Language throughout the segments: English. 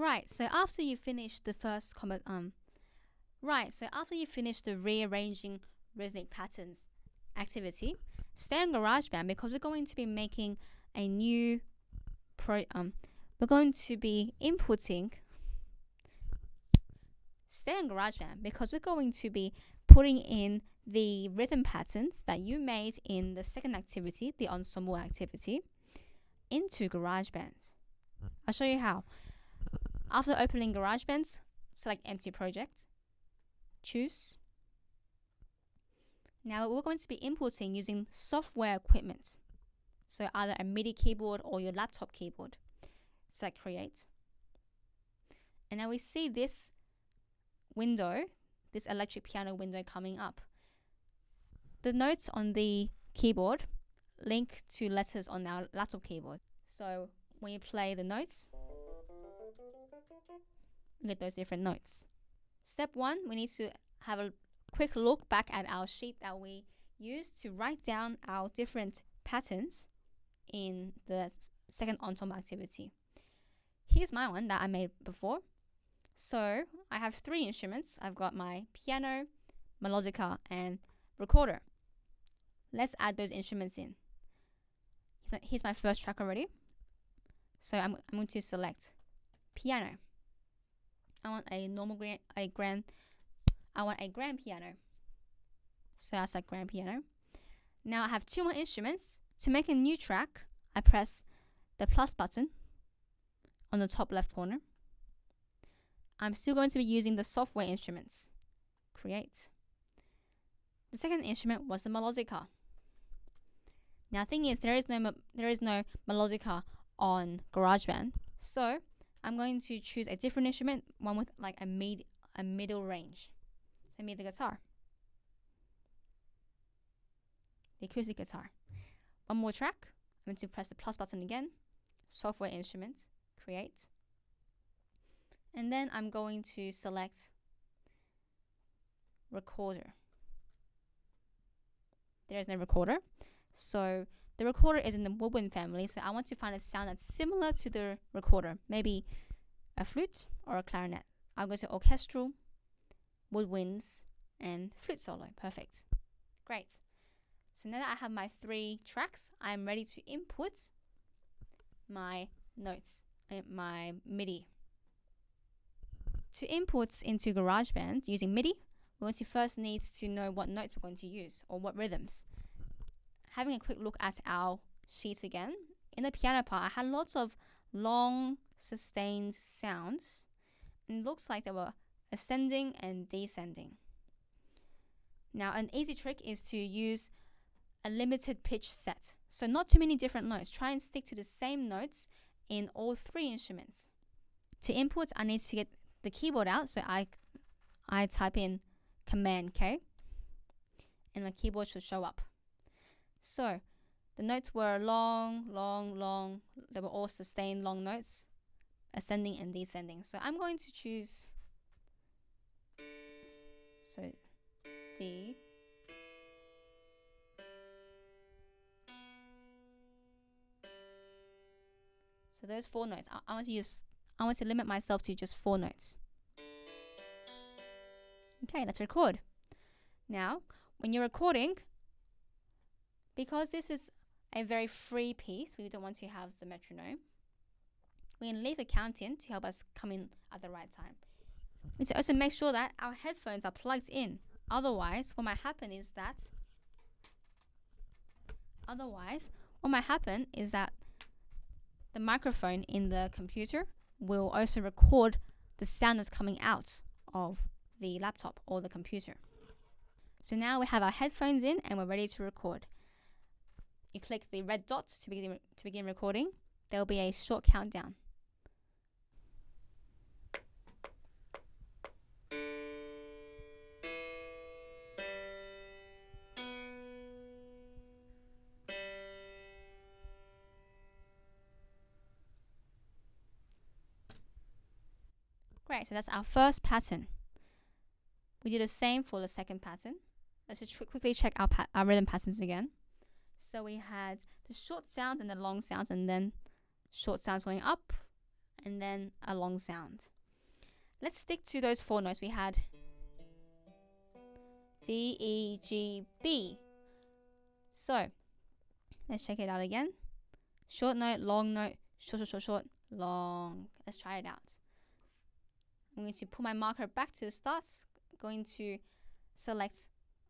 Right, so after you finish the first after you finish the rearranging rhythmic patterns activity, stay on GarageBand because we're going to be making a new we're going to be inputting. Stay on GarageBand because we're going to be putting in the rhythm patterns that you made in the second activity, the ensemble activity, into GarageBand. I'll show you how. After opening GarageBand, select Empty Project, choose. Now we're going to be inputting using software equipment. So either a MIDI keyboard or your laptop keyboard. Select Create. And now we see this window, this electric piano window coming up. The notes on the keyboard link to letters on our laptop keyboard. So when you play the notes, you get those different notes. Step 1, we need to have a quick look back at our sheet that we used to write down our different patterns in the second ensemble activity. Here's my one that I made before. So I have 3 instruments. I've got my piano, melodica, and recorder. Let's add those instruments in. Here's my first track already. So I'm going to select piano. I want a grand piano. So I select grand piano. Now I have 2 more instruments. To make a new track, I press the plus button on the top left corner. I'm still going to be using the software instruments. Create. The second instrument was the melodica. Now, the thing is, there is no melodica on GarageBand, so I'm going to choose a different instrument, one with like a middle range. So maybe the guitar, the acoustic guitar. One more track. I'm going to press the plus button again. Software instruments. Create. And then I'm going to select recorder. There is no recorder. So the recorder is in the woodwind family. So I want to find a sound that's similar to the recorder. Maybe a flute or a clarinet. I'll go to orchestral, woodwinds, and flute solo. Perfect. Great. So now that I have my 3 tracks, I'm ready to input my notes, my MIDI. To input into GarageBand using MIDI, we're going to first need to know what notes we're going to use or what rhythms. Having a quick look at our sheet again, in the piano part, I had lots of long, sustained sounds, and it looks like they were ascending and descending. Now, an easy trick is to use a limited pitch set. So not too many different notes. Try and stick to the same notes in all 3 instruments. To input, I need to get the keyboard out, so I type in Command K, and my keyboard should show up. So the notes were long, long, long. They were all sustained long notes, ascending and descending. So I'm going to choose D. So those 4 notes. I want to limit myself to just 4 notes. Okay, let's record. Now, when you're recording, because this is a very free piece, we don't want to have the metronome. We can leave a count in to help us come in at the right time. We need to also make sure that our headphones are plugged in. Otherwise, what might happen is that the microphone in the computer will also record the sound that's coming out of the laptop or the computer. So now we have our headphones in and we're ready to record. You click the red dot to begin recording. There will be a short countdown. Great, so that's our first pattern. We do the same for the second pattern. Let's just quickly check our rhythm patterns again. So we had the short sounds and the long sounds, and then short sounds going up and then a long sound. Let's stick to those 4 notes we had. D, E, G, B. So let's check it out again. Short note, long note, short, short, short, short, long. Let's try it out. I'm going to put my marker back to the start. Going to select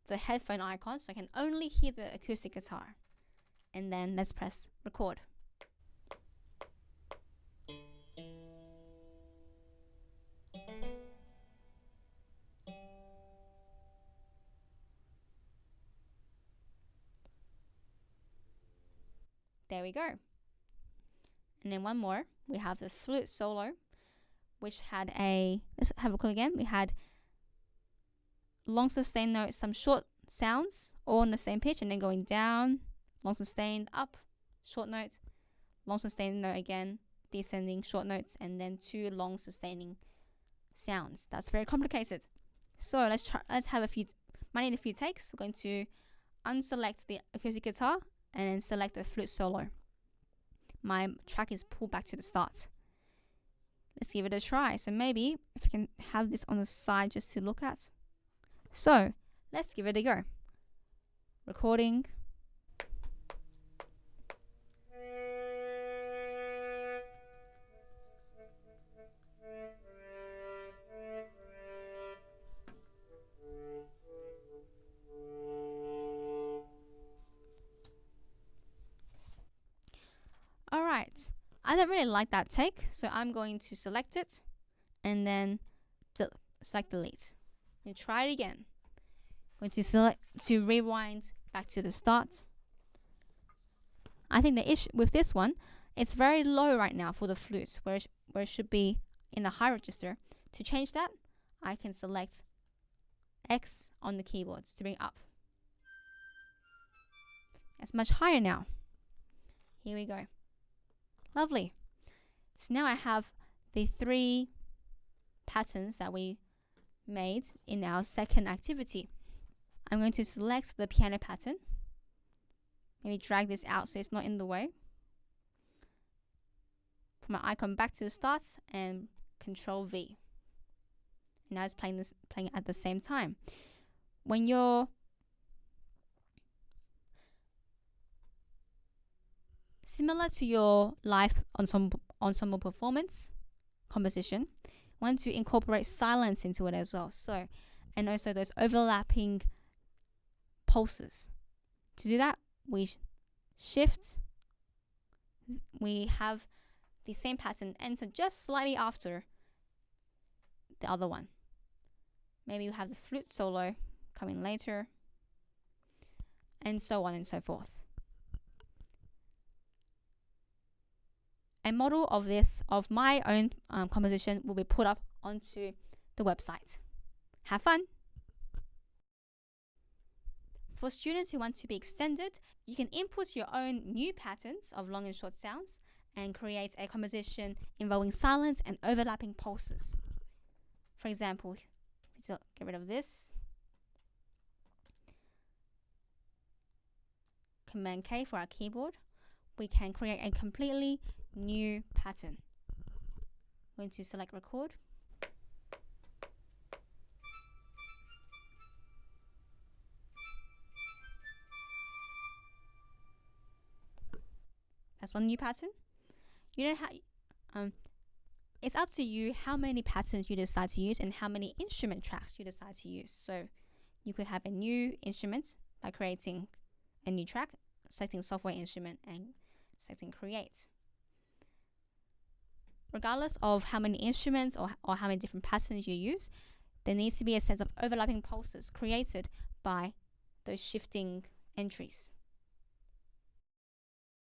the headphone icon so I can only hear the acoustic guitar. And then let's press record. There we go. And then one more. We have the flute solo, which had a, let's have a look again. We had long sustained notes, some short sounds, all on the same pitch, and then going down, long sustained, up, short note, long sustained note again, descending, short notes, and then 2 long sustaining sounds. That's very complicated. So let's have a few, might need a few takes. We're going to unselect the acoustic guitar and then select the flute solo. My track is pulled back to the start. Let's give it a try. So maybe if I can have this on the side just to look at. So let's give it a go. Recording. Alright, I don't really like that take, so I'm going to select it and then select delete. And try it again. I'm going to rewind back to the start. I think the issue with this one, it's very low right now for the flute, where it should be in the high register. To change that, I can select X on the keyboard to bring it up. It's much higher now. Here we go. Lovely. So now I have the 3 patterns that we made in our second activity. I'm going to select the piano pattern. Maybe drag this out so it's not in the way. Put my icon back to the start and Control V. Now it's playing at the same time. When you're similar to your live ensemble performance composition, want to incorporate silence into it as well. So, and also those overlapping pulses. To do that, we shift. We have the same pattern enter just slightly after the other one. Maybe we have the flute solo coming later, and so on and so forth. A model of this, of my own composition, will be put up onto the website. Have fun! For students who want to be extended, you can input your own new patterns of long and short sounds and create a composition involving silence and overlapping pulses. For example, let's get rid of this. Command K for our keyboard. We can create a completely new pattern. I'm going to select record. That's one new pattern. You don't have. It's up to you how many patterns you decide to use and how many instrument tracks you decide to use. So you could have a new instrument by creating a new track, selecting software instrument, and selecting create. Regardless of how many instruments or how many different patterns you use, there needs to be a set of overlapping pulses created by those shifting entries.